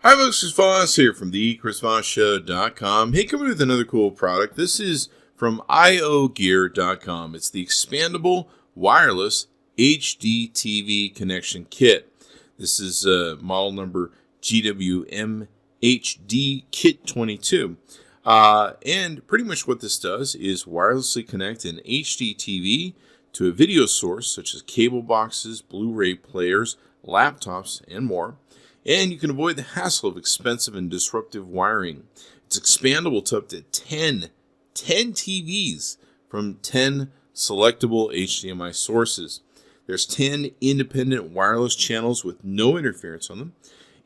Hi folks, Chris Voss here from the ChrisVossShow.com. Hey, coming with another cool product. This is from IOGEAR.com. It's the Expandable Wireless HDTV Connection Kit. This is model number GWMHD Kit 22. And pretty much what this does is wirelessly connect an HDTV to a video source such as cable boxes, Blu-ray players, laptops, and more. And you can avoid the hassle of expensive and disruptive wiring. It's expandable to up to 10 TVs from 10 selectable HDMI sources. There's 10 independent wireless channels with no interference on them.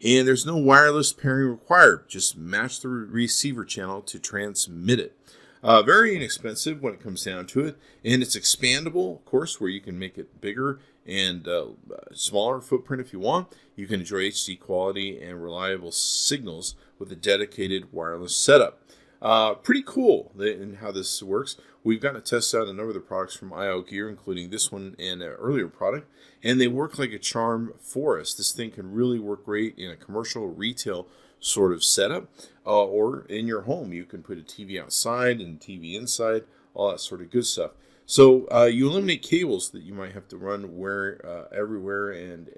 And there's no wireless pairing required. Just match the receiver channel to transmit it. Very inexpensive when it comes down to it. And it's expandable, of course, where you can make it bigger and smaller footprint if you want. You can enjoy HD quality and reliable signals with a dedicated wireless setup. Pretty cool in how this works. We've gotten to test out a number of the products from IOGEAR, including this one and an earlier product, and they work like a charm for us. This thing can really work great in a commercial retail sort of setup, or in your home. You can put a TV outside and TV inside, all that sort of good stuff. So you eliminate cables that you might have to run everywhere and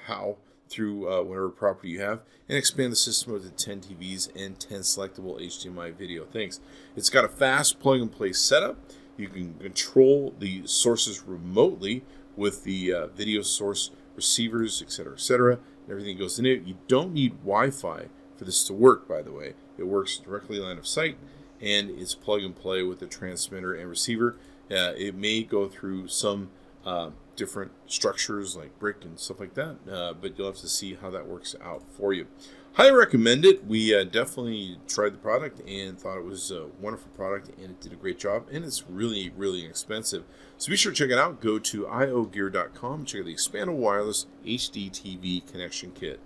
how through whatever property you have, and expand the system with 10 TVs and 10 selectable HDMI video things. It's got a fast plug-and-play setup. You can control the sources remotely with the video source receivers, etc., etc. Everything goes in it. You don't need Wi-Fi for this to work, by the way. It works directly line of sight, and it's plug-and-play with the transmitter and receiver. It may go through some different structures like brick and stuff like that, but you'll have to see how that works out for you. Highly recommend it. We definitely tried the product and thought it was a wonderful product, and it did a great job, and it's really, really inexpensive. So be sure to check it out. Go to IOGEAR.com, check out the Expandable Wireless HDTV Connection Kit.